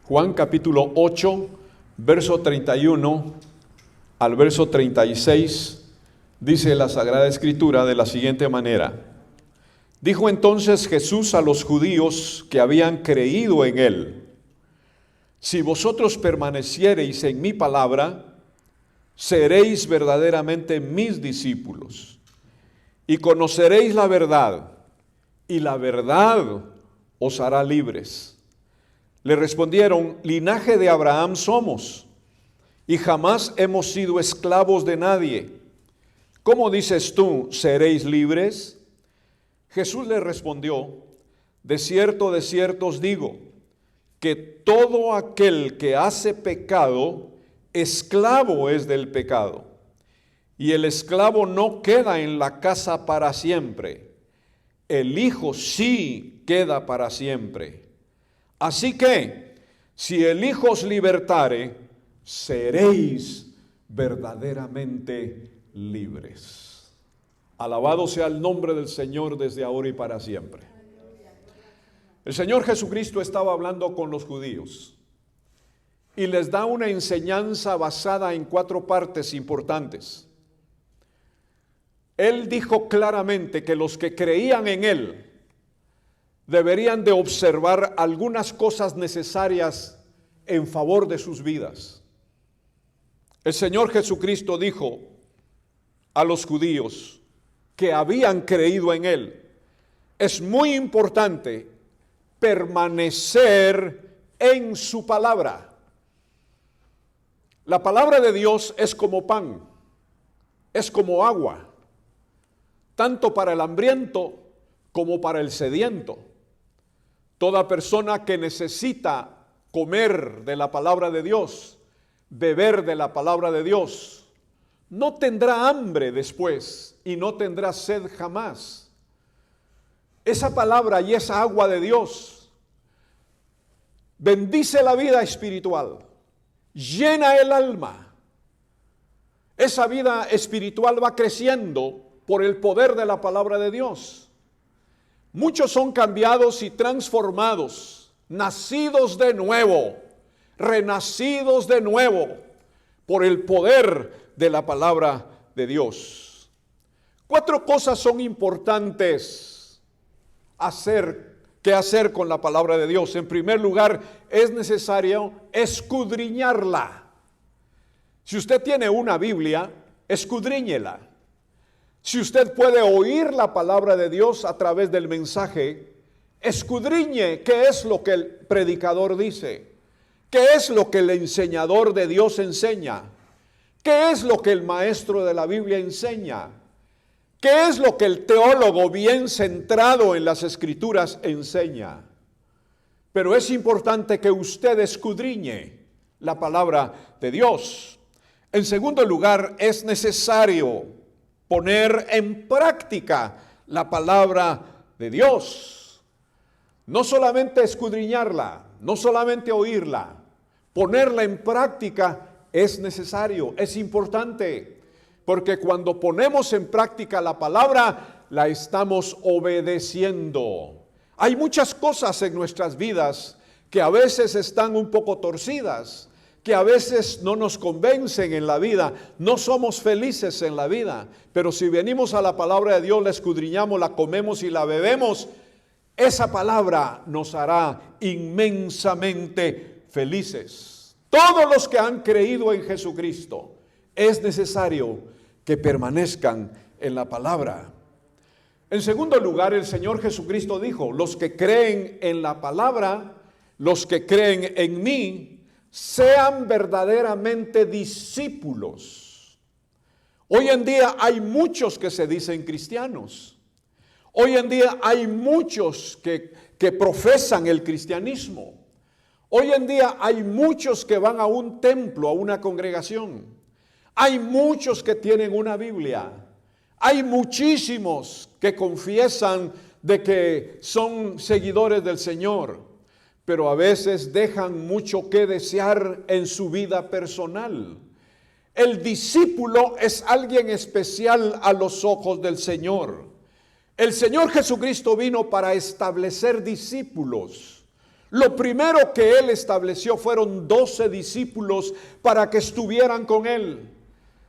Juan capítulo 8, verso 31 al verso 36, dice la Sagrada Escritura de la siguiente manera: Dijo entonces Jesús a los judíos que habían creído en él: Si vosotros permaneciereis en mi palabra, seréis verdaderamente mis discípulos, y conoceréis la verdad, y la verdad os hará libres. Le respondieron: Linaje de Abraham somos, y jamás hemos sido esclavos de nadie. ¿Cómo dices tú, seréis libres? Jesús le respondió: de cierto os digo, que todo aquel que hace pecado, esclavo es del pecado. Y el esclavo no queda en la casa para siempre, el Hijo sí queda para siempre. Así que, si el Hijo os libertare, seréis verdaderamente libres. Alabado sea el nombre del Señor desde ahora y para siempre. El Señor Jesucristo estaba hablando con los judíos y les da una enseñanza basada en 4 partes importantes. Él dijo claramente que los que creían en Él deberían de observar algunas cosas necesarias en favor de sus vidas. El Señor Jesucristo dijo a los judíos que habían creído en Él: es muy importante permanecer en su palabra. La palabra de Dios es como pan, es como agua, tanto para el hambriento como para el sediento. Toda persona que necesita comer de la palabra de Dios, beber de la palabra de Dios, no tendrá hambre después y no tendrá sed jamás. Esa palabra y esa agua de Dios bendice la vida espiritual, llena el alma. Esa vida espiritual va creciendo por el poder de la palabra de Dios. Muchos son cambiados y transformados, nacidos de nuevo, renacidos de nuevo por el poder de la palabra de Dios. 4 cosas son importantes que hacer con la palabra de Dios. En primer lugar, es necesario escudriñarla. Si usted tiene una Biblia, escudriñela. Si usted puede oír la palabra de Dios a través del mensaje, escudriñe qué es lo que el predicador dice, qué es lo que el enseñador de Dios enseña, qué es lo que el maestro de la Biblia enseña, qué es lo que el teólogo bien centrado en las Escrituras enseña. Pero es importante que usted escudriñe la palabra de Dios. En segundo lugar, es necesario poner en práctica la palabra de Dios. No solamente escudriñarla, no solamente oírla, ponerla en práctica es necesario, es importante, porque cuando ponemos en práctica la palabra, la estamos obedeciendo. Hay muchas cosas en nuestras vidas que a veces están un poco torcidas, que a veces no nos convencen en la vida, no somos felices en la vida, pero si venimos a la palabra de Dios, la escudriñamos, la comemos y la bebemos, esa palabra nos hará inmensamente felices. Todos los que han creído en Jesucristo, es necesario que permanezcan en la palabra. En segundo lugar, el Señor Jesucristo dijo: los que creen en la palabra, los que creen en mí, sean verdaderamente discípulos. Hoy en día hay muchos que se dicen cristianos. Hoy en día hay muchos que profesan el cristianismo. Hoy en día hay muchos que van a un templo, a una congregación. Hay muchos que tienen una Biblia. Hay muchísimos que confiesan de que son seguidores del Señor, pero a veces dejan mucho que desear en su vida personal. El discípulo es alguien especial a los ojos del Señor. El Señor Jesucristo vino para establecer discípulos. Lo primero que Él estableció fueron 12 discípulos para que estuvieran con Él,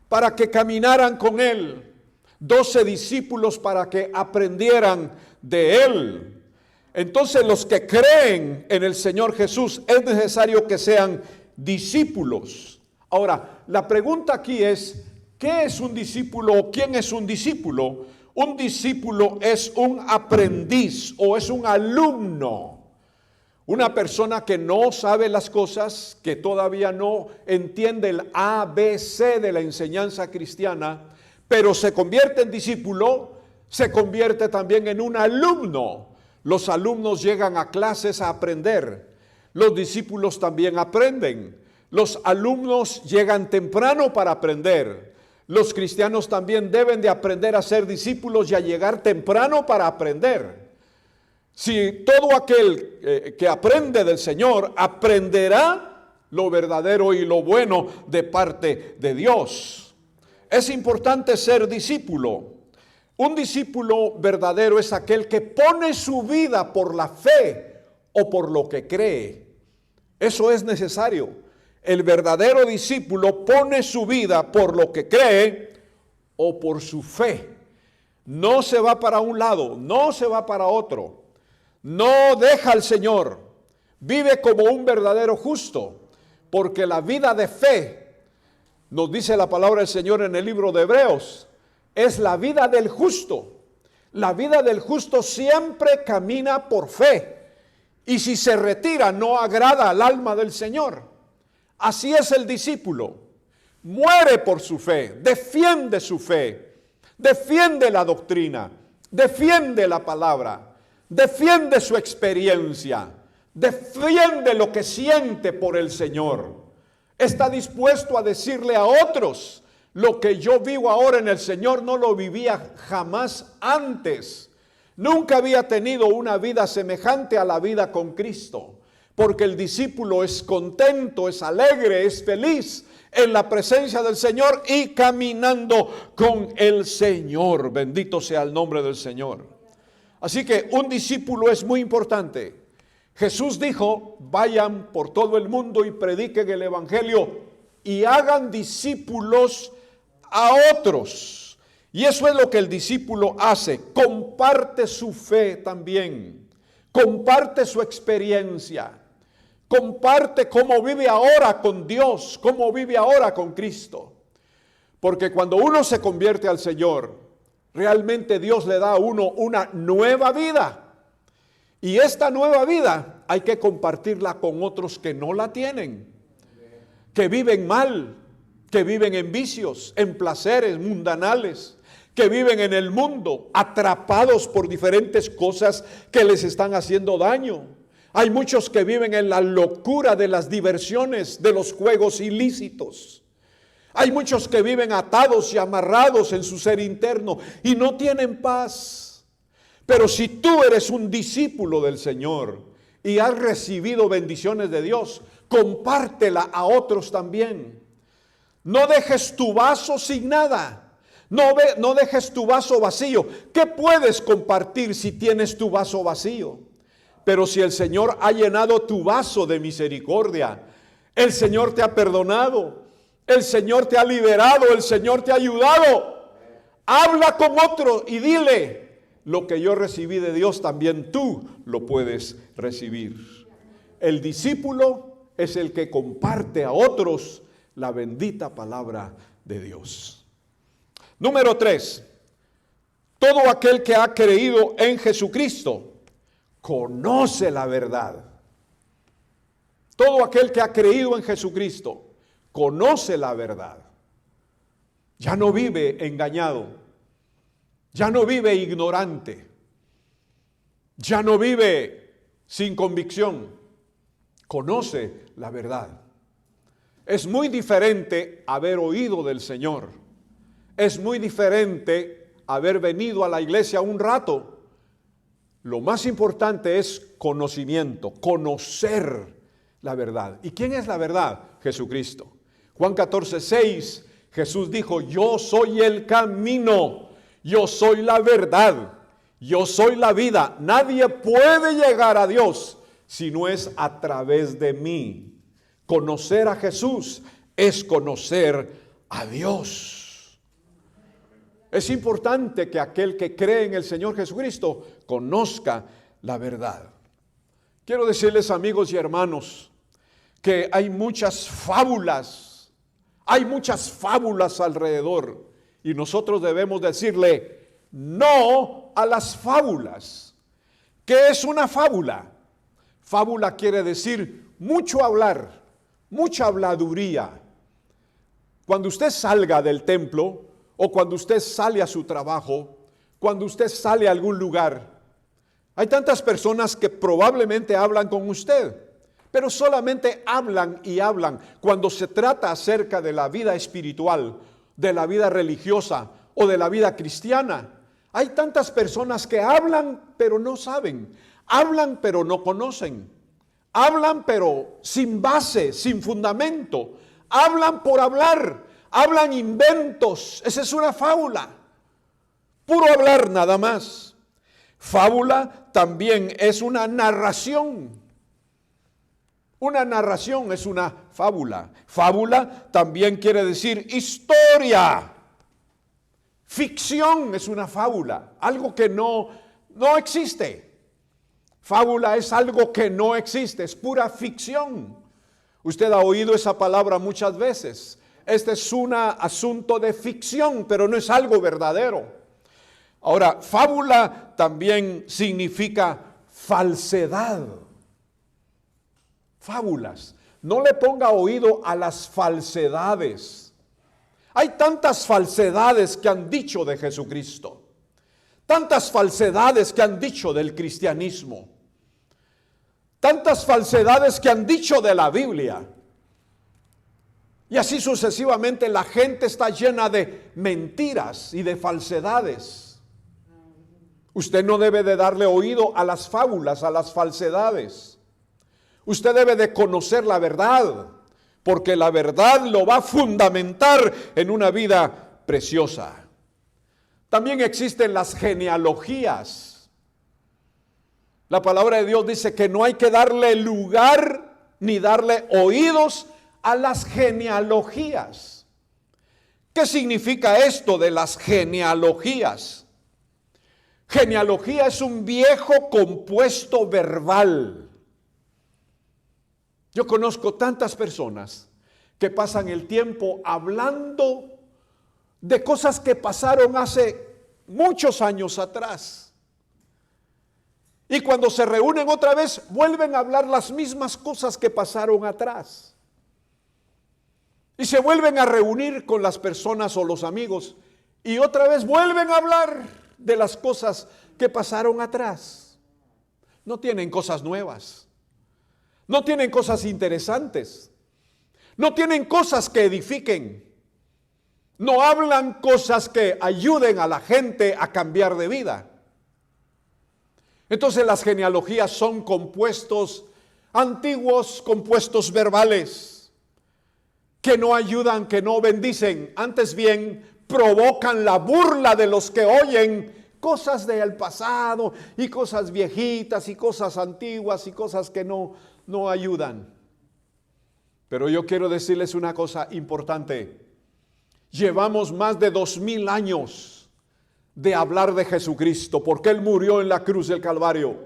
para que caminaran con Él. 12 discípulos para que aprendieran de Él. Entonces los que creen en el Señor Jesús es necesario que sean discípulos. Ahora, la pregunta aquí es, ¿qué es un discípulo o quién es un discípulo? Un discípulo es un aprendiz o es un alumno. Una persona que no sabe las cosas, que todavía no entiende el ABC de la enseñanza cristiana, pero se convierte en discípulo, se convierte también en un alumno. Los alumnos llegan a clases a aprender. Los discípulos también aprenden. Los alumnos llegan temprano para aprender. Los cristianos también deben de aprender a ser discípulos y a llegar temprano para aprender. Si todo aquel que aprende del Señor aprenderá lo verdadero y lo bueno de parte de Dios. Es importante ser discípulo. Un discípulo verdadero es aquel que pone su vida por la fe o por lo que cree. Eso es necesario. El verdadero discípulo pone su vida por lo que cree o por su fe. No se va para un lado, no se va para otro. No deja al Señor. Vive como un verdadero justo, porque la vida de fe, nos dice la palabra del Señor en el libro de Hebreos, es la vida del justo. La vida del justo siempre camina por fe. Y si se retira, no agrada al alma del Señor. Así es el discípulo. Muere por su fe, defiende su fe, defiende la doctrina, defiende la palabra, defiende su experiencia, defiende lo que siente por el Señor. Está dispuesto a decirle a otros, lo que yo vivo ahora en el Señor no lo vivía jamás antes. Nunca había tenido una vida semejante a la vida con Cristo, porque el discípulo es contento, es alegre, es feliz en la presencia del Señor y caminando con el Señor. Bendito sea el nombre del Señor. Así que un discípulo es muy importante. Jesús dijo, vayan por todo el mundo y prediquen el evangelio y hagan discípulos a otros. Y eso es lo que el discípulo hace, comparte su fe también, comparte su experiencia, comparte cómo vive ahora con Dios, cómo vive ahora con Cristo. Porque cuando uno se convierte al Señor, realmente Dios le da a uno una nueva vida. Y esta nueva vida hay que compartirla con otros que no la tienen, que viven mal, que viven en vicios, en placeres mundanales, que viven en el mundo, atrapados por diferentes cosas que les están haciendo daño. Hay muchos que viven en la locura de las diversiones, de los juegos ilícitos. Hay muchos que viven atados y amarrados en su ser interno y no tienen paz. Pero si tú eres un discípulo del Señor y has recibido bendiciones de Dios, compártela a otros también. No dejes tu vaso sin nada. No dejes tu vaso vacío. ¿Qué puedes compartir si tienes tu vaso vacío? Pero si el Señor ha llenado tu vaso de misericordia, el Señor te ha perdonado, el Señor te ha liberado, el Señor te ha ayudado, habla con otro y dile, lo que yo recibí de Dios, también tú lo puedes recibir. El discípulo es el que comparte a otros la bendita palabra de Dios. Número 3. Todo aquel que ha creído en Jesucristo conoce la verdad. Todo aquel que ha creído en Jesucristo conoce la verdad. Ya no vive engañado. Ya no vive ignorante, ya no vive sin convicción, conoce la verdad. Es muy diferente haber oído del Señor, es muy diferente haber venido a la iglesia un rato. Lo más importante es conocimiento, conocer la verdad. ¿Y quién es la verdad? Jesucristo. Juan 14:6, Jesús dijo, yo soy el camino. Yo soy la verdad, yo soy la vida. Nadie puede llegar a Dios sino es a través de mí. Conocer a Jesús es conocer a Dios. Es importante que aquel que cree en el Señor Jesucristo conozca la verdad. Quiero decirles, amigos y hermanos, que hay muchas fábulas alrededor, y nosotros debemos decirle no a las fábulas. ¿Qué es una fábula? Fábula quiere decir mucho hablar, mucha habladuría. Cuando usted salga del templo, o cuando usted sale a su trabajo, cuando usted sale a algún lugar, hay tantas personas que probablemente hablan con usted, pero solamente hablan y hablan. Cuando se trata acerca de la vida espiritual, de la vida religiosa o de la vida cristiana, hay tantas personas que hablan pero no saben, hablan pero no conocen, hablan pero sin base, sin fundamento, hablan por hablar, hablan inventos. Esa es una fábula, puro hablar nada más. Fábula también es una narración. Una narración es una fábula. Fábula también quiere decir historia. Ficción es una fábula, algo que no existe. Fábula es algo que no existe, es pura ficción. Usted ha oído esa palabra muchas veces. Este es un asunto de ficción, pero no es algo verdadero. Ahora, fábula también significa falsedad. Fábulas. No le ponga oído a las falsedades. Hay tantas falsedades que han dicho de Jesucristo. Tantas falsedades que han dicho del cristianismo. Tantas falsedades que han dicho de la Biblia. Y así sucesivamente la gente está llena de mentiras y de falsedades. Usted no debe de darle oído a las fábulas, a las falsedades. Usted debe de conocer la verdad, porque la verdad lo va a fundamentar en una vida preciosa. También existen las genealogías. La palabra de Dios dice que no hay que darle lugar ni darle oídos a las genealogías. ¿Qué significa esto de las genealogías? Genealogía es un viejo compuesto verbal. Yo conozco tantas personas que pasan el tiempo hablando de cosas que pasaron hace muchos años atrás. Y cuando se reúnen otra vez, vuelven a hablar las mismas cosas que pasaron atrás. Y se vuelven a reunir con las personas o los amigos y otra vez vuelven a hablar de las cosas que pasaron atrás. No tienen cosas nuevas. No tienen cosas interesantes. No tienen cosas que edifiquen. No hablan cosas que ayuden a la gente a cambiar de vida. Entonces las genealogías son compuestos antiguos, compuestos verbales, que no ayudan, que no bendicen, antes bien provocan la burla de los que oyen cosas del pasado y cosas viejitas y cosas antiguas y cosas que no ayudan. Pero yo quiero decirles una cosa importante. Llevamos más de 2000 años de hablar de Jesucristo, porque Él murió en la cruz del Calvario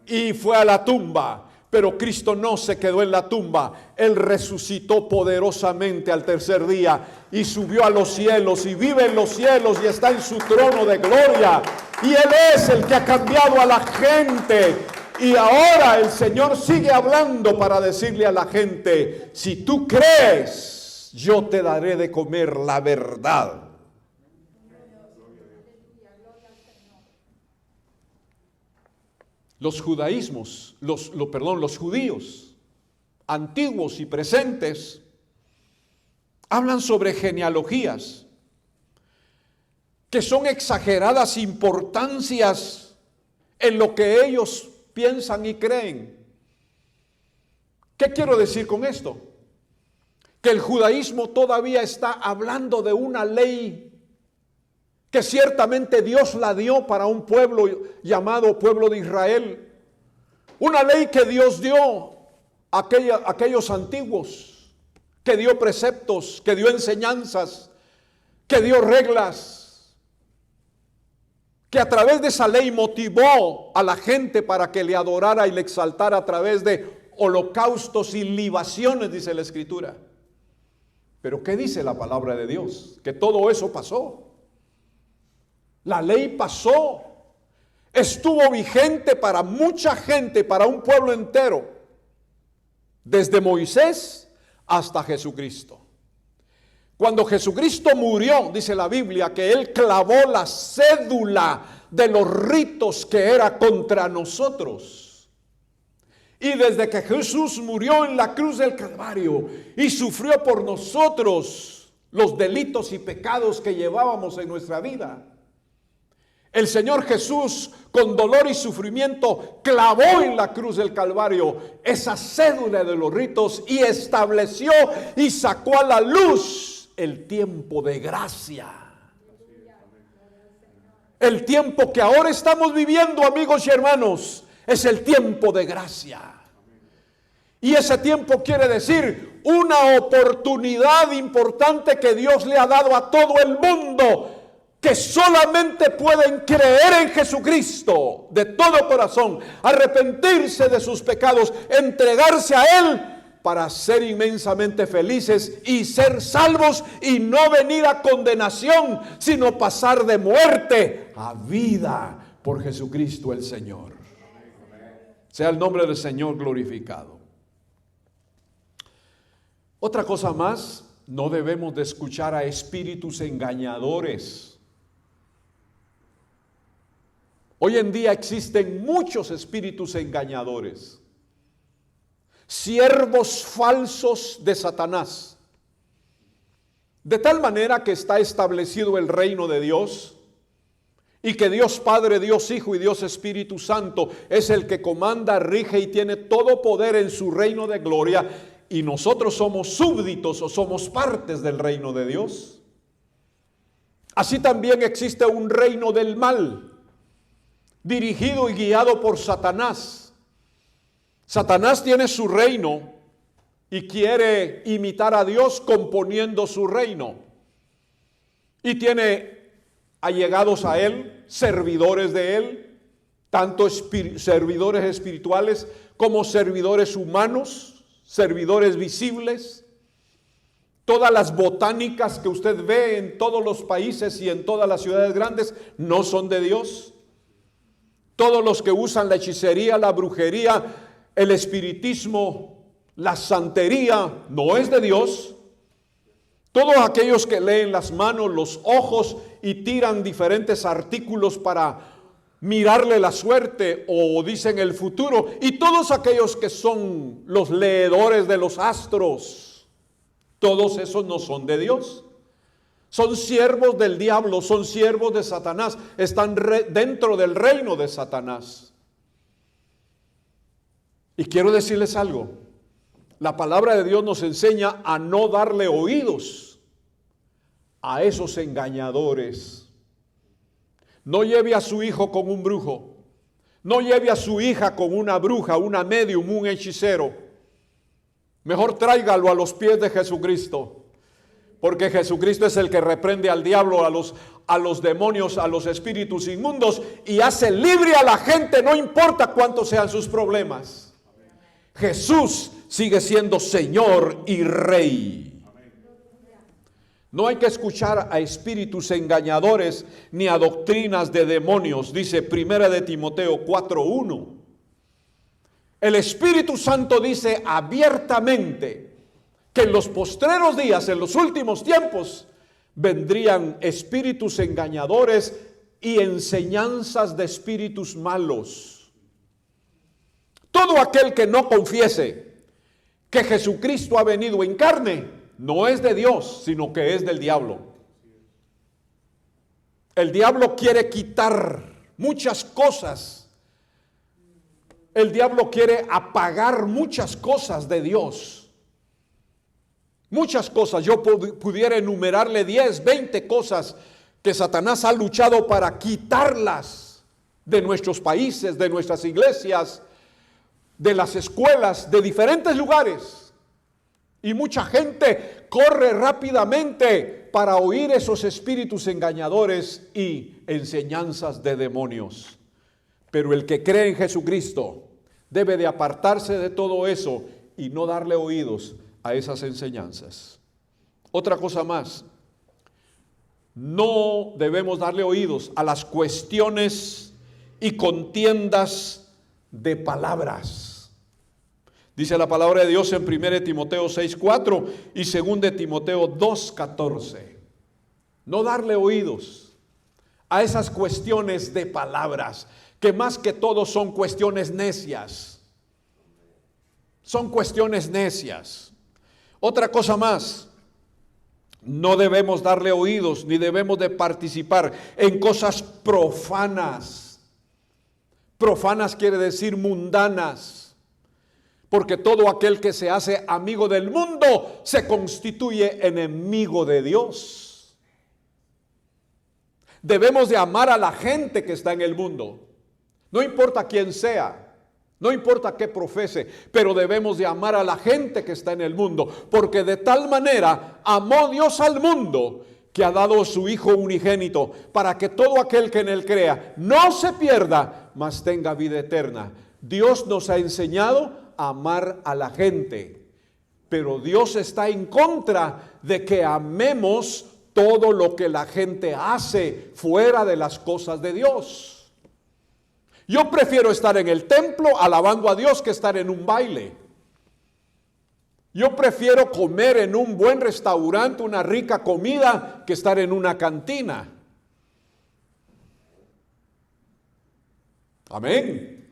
y fue a la tumba. Pero Cristo no se quedó en la tumba. Él resucitó poderosamente al tercer día y subió a los cielos y vive en los cielos y está en su trono de gloria. Y Él es el que ha cambiado a la gente. Y ahora el Señor sigue hablando para decirle a la gente: si tú crees, yo te daré de comer la verdad. Los judaísmos, los judíos antiguos y presentes hablan sobre genealogías que son exageradas importancias en lo que ellos piensan y creen. ¿Qué quiero decir con esto? Que el judaísmo todavía está hablando de una ley que ciertamente Dios la dio para un pueblo llamado pueblo de Israel, Una ley que Dios dio a aquellos antiguos, que dio preceptos, que dio enseñanzas, que dio reglas, que a través de esa ley motivó a la gente para que le adorara y le exaltara a través de holocaustos y libaciones, dice la Escritura. Pero ¿qué dice la palabra de Dios? Que todo eso pasó. La ley pasó. Estuvo vigente para mucha gente, para un pueblo entero, desde Moisés hasta Jesucristo. Cuando Jesucristo murió, dice la Biblia, que Él clavó la cédula de los ritos que era contra nosotros. Y desde que Jesús murió en la cruz del Calvario y sufrió por nosotros los delitos y pecados que llevábamos en nuestra vida, el Señor Jesús, con dolor y sufrimiento, clavó en la cruz del Calvario esa cédula de los ritos y estableció y sacó a la luz el tiempo de gracia. El tiempo que ahora estamos viviendo, amigos y hermanos, es el tiempo de gracia. Y ese tiempo quiere decir una oportunidad importante que Dios le ha dado a todo el mundo, que solamente pueden creer en Jesucristo de todo corazón, arrepentirse de sus pecados, entregarse a Él para ser inmensamente felices y ser salvos y no venir a condenación, sino pasar de muerte a vida por Jesucristo el Señor. Sea el nombre del Señor glorificado. Otra cosa más, no debemos de escuchar a espíritus engañadores. Hoy en día existen muchos espíritus engañadores, siervos falsos de Satanás, de tal manera que está establecido el reino de Dios y que Dios Padre, Dios Hijo y Dios Espíritu Santo es el que comanda, rige y tiene todo poder en su reino de gloria, y nosotros somos súbditos o somos partes del reino de Dios. Así también existe un reino del mal, dirigido y guiado por Satanás. Satanás tiene su reino y quiere imitar a Dios componiendo su reino. Y tiene allegados a Él, servidores de Él, tanto servidores espirituales como servidores humanos, servidores visibles. Todas las botánicas que usted ve en todos los países y en todas las ciudades grandes no son de Dios. Todos los que usan la hechicería, la brujería, el espiritismo, la santería, no es de Dios. Todos aquellos que leen las manos, los ojos y tiran diferentes artículos para mirarle la suerte o dicen el futuro, y todos aquellos que son los leedores de los astros, todos esos no son de Dios. Son siervos del diablo, son siervos de Satanás, están dentro del reino de Satanás. Y quiero decirles algo, la palabra de Dios nos enseña a no darle oídos a esos engañadores. No lleve a su hijo con un brujo, no lleve a su hija con una bruja, una medium, un hechicero. Mejor tráigalo a los pies de Jesucristo. Porque Jesucristo es el que reprende al diablo, a los demonios, a los espíritus inmundos y hace libre a la gente, no importa cuántos sean sus problemas. Jesús sigue siendo Señor y Rey. No hay que escuchar a espíritus engañadores ni a doctrinas de demonios, dice 1 de Timoteo 4:1. El Espíritu Santo dice abiertamente que en los postreros días, en los últimos tiempos, vendrían espíritus engañadores y enseñanzas de espíritus malos. Todo aquel que no confiese que Jesucristo ha venido en carne, no es de Dios, sino que es del diablo. El diablo quiere quitar muchas cosas. El diablo quiere apagar muchas cosas de Dios. Muchas cosas, yo pudiera enumerarle 10, 20 cosas que Satanás ha luchado para quitarlas de nuestros países, de nuestras iglesias, de las escuelas, de diferentes lugares. Y mucha gente corre rápidamente para oír esos espíritus engañadores y enseñanzas de demonios. Pero el que cree en Jesucristo debe de apartarse de todo eso y no darle oídos a esas enseñanzas. Otra cosa más, no debemos darle oídos a las cuestiones y contiendas de palabras. Dice la palabra de Dios en 1 Timoteo 6:4 y 2 Timoteo 2:14. No darle oídos a esas cuestiones de palabras, que más que todo son cuestiones necias. Son cuestiones necias. Otra cosa más, no debemos darle oídos ni debemos de participar en cosas profanas. Profanas quiere decir mundanas, porque todo aquel que se hace amigo del mundo se constituye enemigo de Dios. Debemos de amar a la gente que está en el mundo, no importa quién sea. No importa qué profese, pero debemos de amar a la gente que está en el mundo, porque de tal manera amó Dios al mundo que ha dado su Hijo unigénito, para que todo aquel que en él crea no se pierda, mas tenga vida eterna. Dios nos ha enseñado a amar a la gente, pero Dios está en contra de que amemos todo lo que la gente hace fuera de las cosas de Dios. Yo prefiero estar en el templo alabando a Dios que estar en un baile. Yo prefiero comer en un buen restaurante, una rica comida, que estar en una cantina. Amén.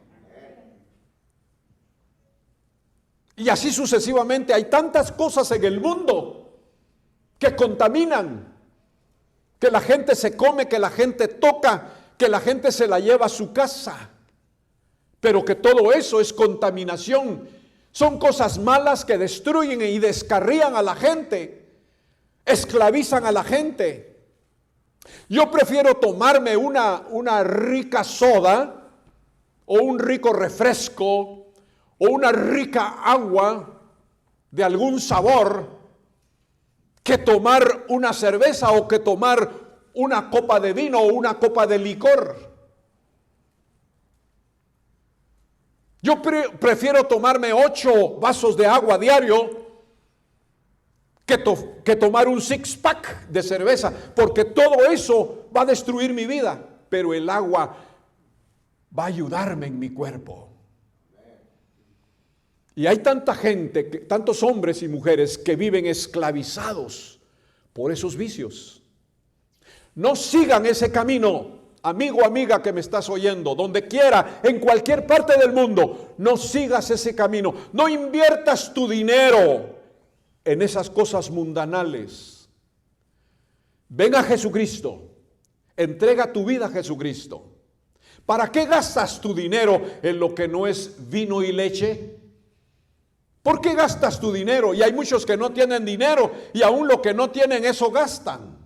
Y así sucesivamente. Hay tantas cosas en el mundo que contaminan, que la gente se come, que la gente toca, que la gente se la lleva a su casa, pero que todo eso es contaminación. Son cosas malas que destruyen y descarrían a la gente, esclavizan a la gente. Yo prefiero tomarme una rica soda o un rico refresco o una rica agua de algún sabor que tomar una cerveza o que tomar una copa de vino o una copa de licor. Yo prefiero tomarme 8 vasos de agua diario que tomar un 6-pack de cerveza, porque todo eso va a destruir mi vida, pero el agua va a ayudarme en mi cuerpo. Y hay tanta gente, tantos hombres y mujeres que viven esclavizados por esos vicios. No sigan ese camino, amigo, amiga que me estás oyendo, donde quiera, en cualquier parte del mundo. No sigas ese camino, no inviertas tu dinero en esas cosas mundanales. Ven a Jesucristo, entrega tu vida a Jesucristo. ¿Para qué gastas tu dinero en lo que no es vino y leche? ¿Por qué gastas tu dinero? Y hay muchos que no tienen dinero y aún lo que no tienen, eso gastan.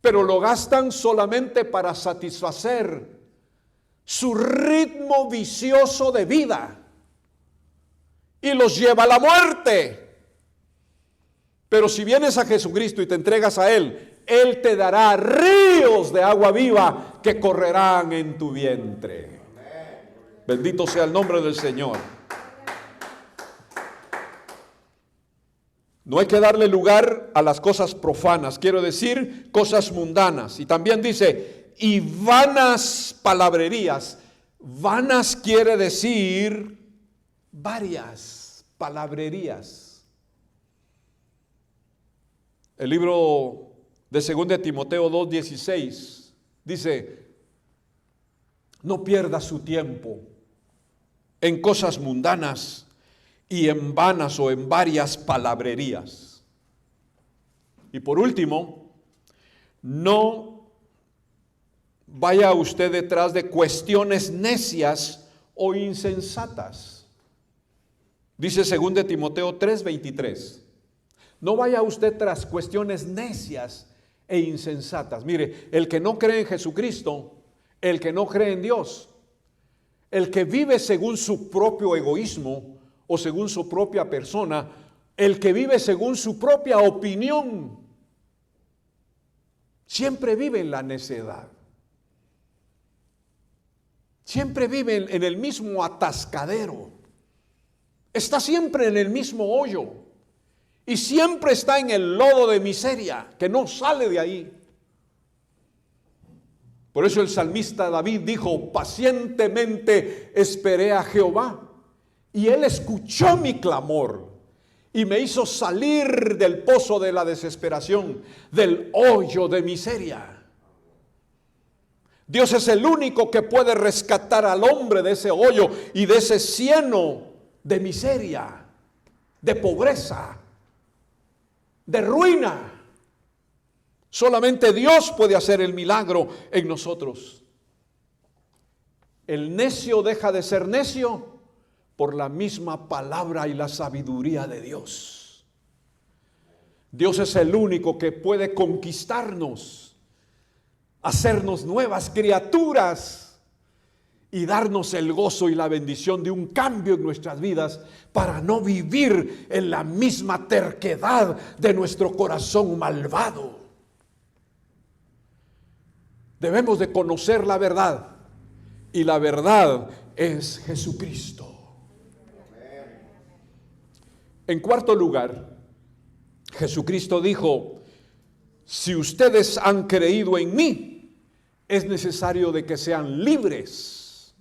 Pero lo gastan solamente para satisfacer su ritmo vicioso de vida y los lleva a la muerte. Pero si vienes a Jesucristo y te entregas a Él, Él te dará ríos de agua viva que correrán en tu vientre. Bendito sea el nombre del Señor. No hay que darle lugar a las cosas profanas, quiero decir, cosas mundanas. Y también dice, y vanas palabrerías. Vanas quiere decir varias palabrerías. El libro de 2 Timoteo 2:16 dice, no pierda su tiempo en cosas mundanas y en vanas o en varias palabrerías. Y por último, no vaya usted detrás de cuestiones necias o insensatas. Dice 2 Timoteo 3:23. No vaya usted tras cuestiones necias e insensatas. Mire, el que no cree en Jesucristo, el que no cree en Dios, el que vive según su propio egoísmo o según su propia persona, el que vive según su propia opinión, siempre vive en la necedad. Siempre vive en el mismo atascadero. Está siempre en el mismo hoyo. Y siempre está en el lodo de miseria, que no sale de ahí. Por eso el salmista David dijo: pacientemente esperé a Jehová, y él escuchó mi clamor, y me hizo salir del pozo de la desesperación, del hoyo de miseria. Dios es el único que puede rescatar al hombre de ese hoyo y de ese cieno de miseria, de pobreza, de ruina. Solamente Dios puede hacer el milagro en nosotros. El necio deja de ser necio por la misma palabra y la sabiduría de Dios. Dios es el único que puede conquistarnos, hacernos nuevas criaturas y darnos el gozo y la bendición de un cambio en nuestras vidas para no vivir en la misma terquedad de nuestro corazón malvado. Debemos de conocer la verdad, y la verdad es Jesucristo. En cuarto lugar, Jesucristo dijo: si ustedes han creído en mí, es necesario de que sean libres.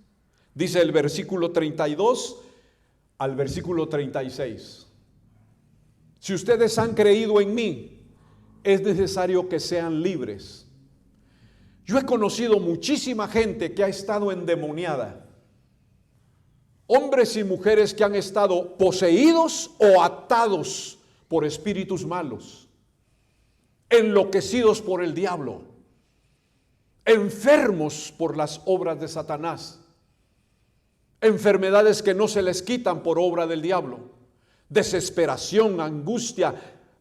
Dice el versículo 32 al versículo 36. Si ustedes han creído en mí, es necesario que sean libres. Yo he conocido muchísima gente que ha estado endemoniada. Hombres y mujeres que han estado poseídos o atados por espíritus malos, enloquecidos por el diablo, enfermos por las obras de Satanás, enfermedades que no se les quitan por obra del diablo, desesperación, angustia,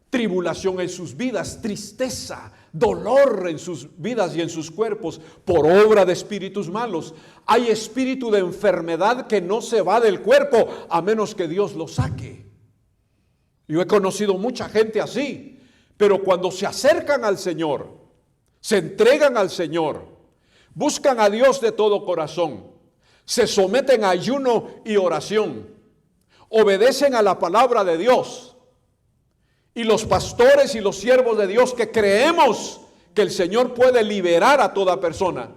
tribulación en sus vidas, tristeza, dolor en sus vidas y en sus cuerpos por obra de espíritus malos. Hay espíritu de enfermedad que no se va del cuerpo a menos que Dios lo saque. Yo he conocido mucha gente así, pero cuando se acercan al Señor, se entregan al Señor, buscan a Dios de todo corazón, se someten a ayuno y oración, obedecen a la palabra de Dios, y los pastores y los siervos de Dios que creemos que el Señor puede liberar a toda persona,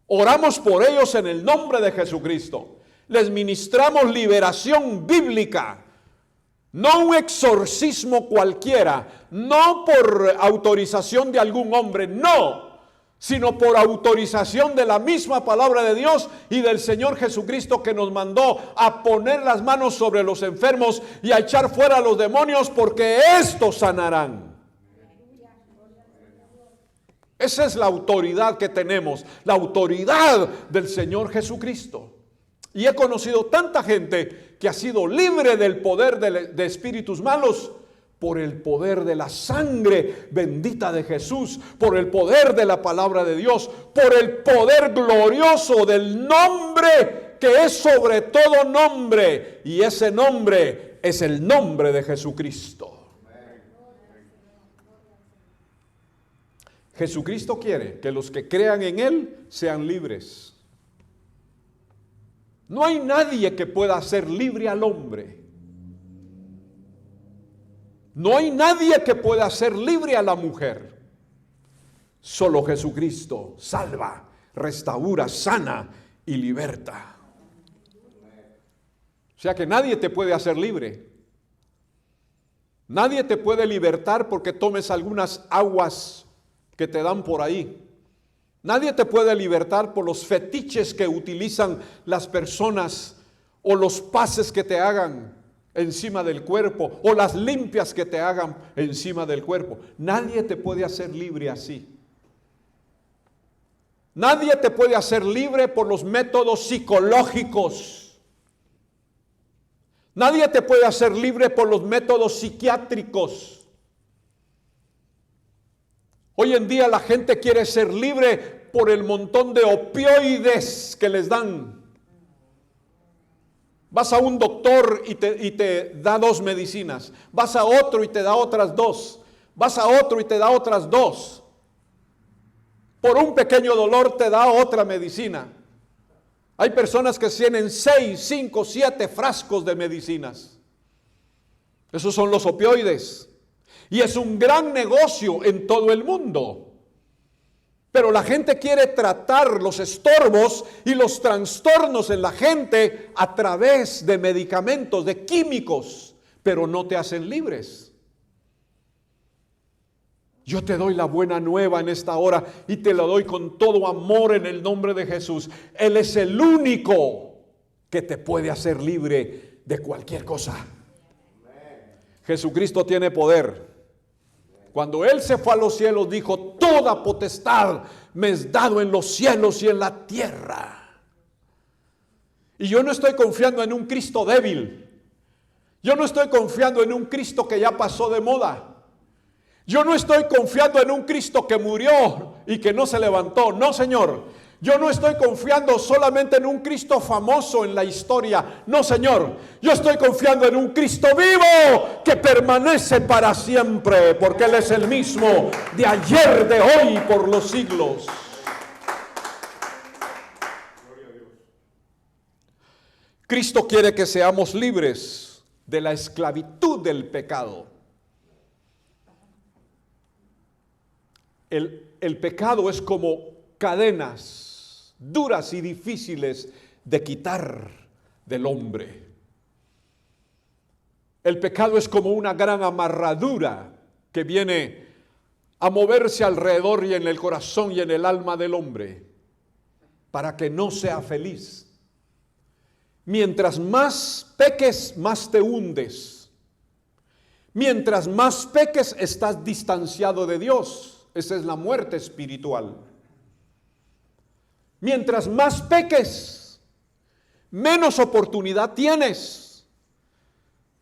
oramos por ellos en el nombre de Jesucristo, les ministramos liberación bíblica, no un exorcismo cualquiera, no por autorización de algún hombre, no, sino por autorización de la misma palabra de Dios y del Señor Jesucristo, que nos mandó a poner las manos sobre los enfermos y a echar fuera a los demonios, porque estos sanarán. Esa es la autoridad que tenemos, la autoridad del Señor Jesucristo. Y he conocido tanta gente que ha sido libre del poder de espíritus malos por el poder de la sangre bendita de Jesús, por el poder de la palabra de Dios, por el poder glorioso del nombre que es sobre todo nombre, y ese nombre es el nombre de Jesucristo. Jesucristo quiere que los que crean en Él sean libres. No hay nadie que pueda hacer libre al hombre. No hay nadie que pueda hacer libre a la mujer. Solo Jesucristo salva, restaura, sana y liberta. O sea que nadie te puede hacer libre. Nadie te puede libertar porque tomes algunas aguas que te dan por ahí. Nadie te puede libertar por los fetiches que utilizan las personas, o los pases que te hagan encima del cuerpo, o las limpias que te hagan encima del cuerpo. Nadie te puede hacer libre así. Nadie te puede hacer libre por los métodos psicológicos. Nadie te puede hacer libre por los métodos psiquiátricos. Hoy en día la gente quiere ser libre por el montón de opioides que les dan. Vas a un doctor y te da 2 medicinas. Vas a otro y te da otras 2. Vas a otro y te da otras 2. Por un pequeño dolor te da otra medicina. Hay personas que tienen 6, 5, 7 frascos de medicinas. Esos son los opioides. Y es un gran negocio en todo el mundo. Pero la gente quiere tratar los estorbos y los trastornos en la gente a través de medicamentos, de químicos, pero no te hacen libres. Yo te doy la buena nueva en esta hora y te la doy con todo amor en el nombre de Jesús. Él es el único que te puede hacer libre de cualquier cosa. Jesucristo tiene poder. Cuando Él se fue a los cielos, dijo: toda potestad me es dado en los cielos y en la tierra. Y yo no estoy confiando en un Cristo débil. Yo no estoy confiando en un Cristo que ya pasó de moda. Yo no estoy confiando en un Cristo que murió y que no se levantó. No, Señor. Yo no estoy confiando solamente en un Cristo famoso en la historia. No, Señor. Yo estoy confiando en un Cristo vivo que permanece para siempre, porque Él es el mismo de ayer, de hoy, por los siglos. Cristo quiere que seamos libres de la esclavitud del pecado. El pecado es como cadenas duras y difíciles de quitar del hombre. El pecado es como una gran amarradura que viene a moverse alrededor y en el corazón y en el alma del hombre para que no sea feliz. Mientras más peques, más te hundes. Mientras más peques, estás distanciado de Dios. Esa es la muerte espiritual. Mientras más peques, menos oportunidad tienes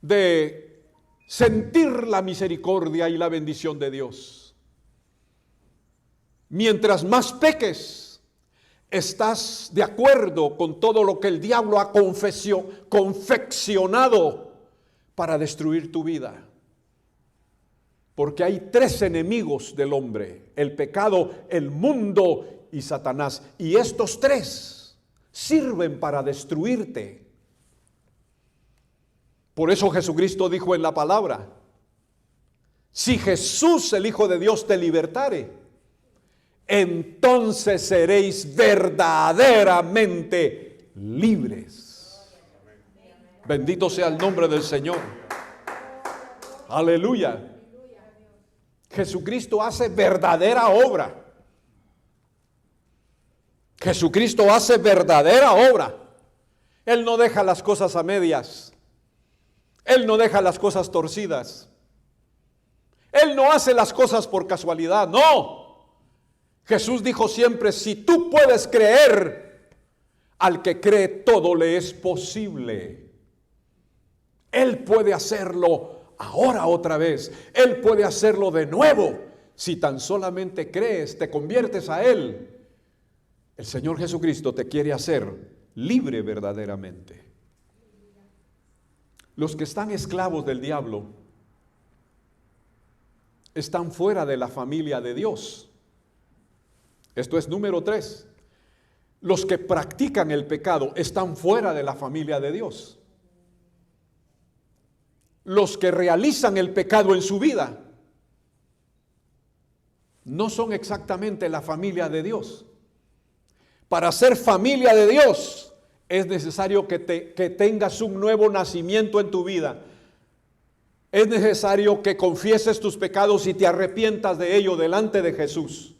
de sentir la misericordia y la bendición de Dios. Mientras más peques, estás de acuerdo con todo lo que el diablo ha confeccionado para destruir tu vida. Porque hay 3 enemigos del hombre: el pecado, el mundo y Satanás. Y estos 3 sirven para destruirte. Por eso Jesucristo dijo en la palabra: si Jesús, el Hijo de Dios, te libertare, entonces seréis verdaderamente libres. Bendito sea el nombre del Señor. Aleluya. Jesucristo hace verdadera obra. Jesucristo hace verdadera obra. Él no deja las cosas a medias. Él no deja las cosas torcidas. Él no hace las cosas por casualidad, no. Jesús dijo siempre: si tú puedes creer, al que cree todo le es posible. Él puede hacerlo ahora otra vez. Él puede hacerlo de nuevo. Si tan solamente crees, te conviertes a Él. El Señor Jesucristo te quiere hacer libre verdaderamente. Los que están esclavos del diablo están fuera de la familia de Dios. Esto es número 3. Los que practican el pecado están fuera de la familia de Dios. Los que realizan el pecado en su vida no son exactamente la familia de Dios. Para ser familia de Dios es necesario que tengas un nuevo nacimiento en tu vida. Es necesario que confieses tus pecados y te arrepientas de ello delante de Jesús.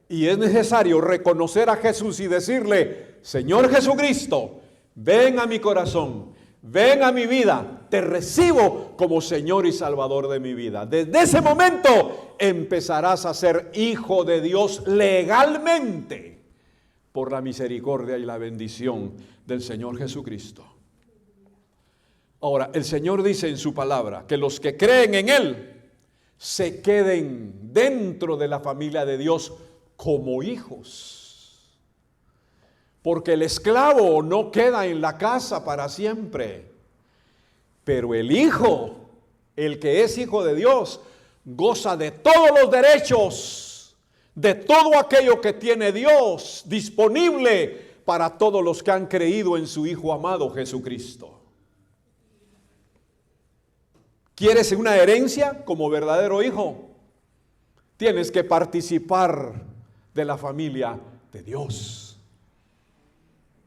Y es necesario reconocer a Jesús y decirle: Señor Jesucristo, ven a mi corazón, ven a mi vida, te recibo como Señor y Salvador de mi vida. Desde ese momento empezarás a ser hijo de Dios legalmente, por la misericordia y la bendición del Señor Jesucristo. Ahora, el Señor dice en su palabra que los que creen en Él se queden dentro de la familia de Dios como hijos. porque el esclavo no queda en la casa para siempre, pero el hijo, el que es hijo de Dios, goza de todos los derechos, de todo aquello que tiene Dios disponible para todos los que han creído en su Hijo amado Jesucristo. ¿Quieres una herencia como verdadero hijo? Tienes que participar de la familia de Dios.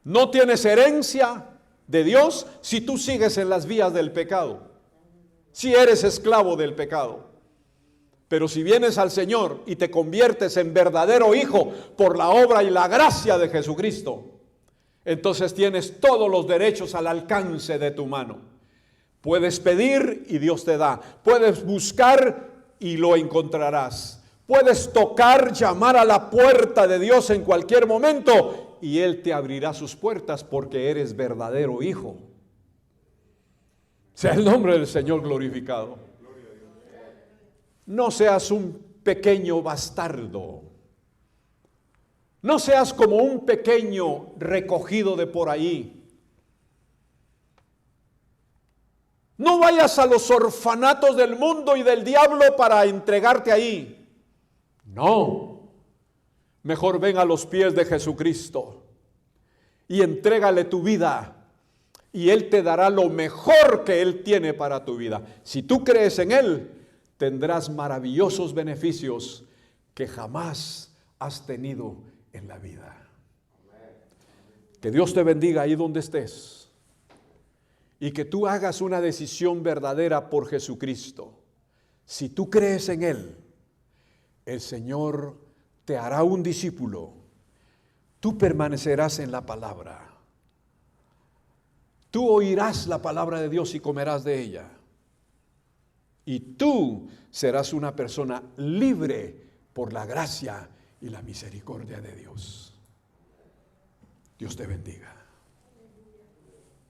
No tienes herencia de Dios si tú sigues en las vías del pecado, si eres esclavo del pecado. Pero si vienes al Señor y te conviertes en verdadero hijo por la obra y la gracia de Jesucristo, entonces tienes todos los derechos al alcance de tu mano. Puedes pedir y Dios te da. Puedes buscar y lo encontrarás. Puedes tocar, llamar a la puerta de Dios en cualquier momento y Él te abrirá sus puertas porque eres verdadero hijo. Sea el nombre del Señor glorificado. No seas un pequeño bastardo. No seas como un pequeño recogido de por ahí. No vayas a los orfanatos del mundo y del diablo para entregarte ahí. No. Mejor ven a los pies de Jesucristo y entrégale tu vida y Él te dará lo mejor que Él tiene para tu vida. Si tú crees en Él, tendrás maravillosos beneficios que jamás has tenido en la vida. Que Dios te bendiga ahí donde estés y que tú hagas una decisión verdadera por Jesucristo. Si tú crees en Él, el Señor te hará un discípulo. Tú permanecerás en la palabra. Tú oirás la palabra de Dios y comerás de ella. Y tú serás una persona libre por la gracia y la misericordia de Dios. Dios te bendiga.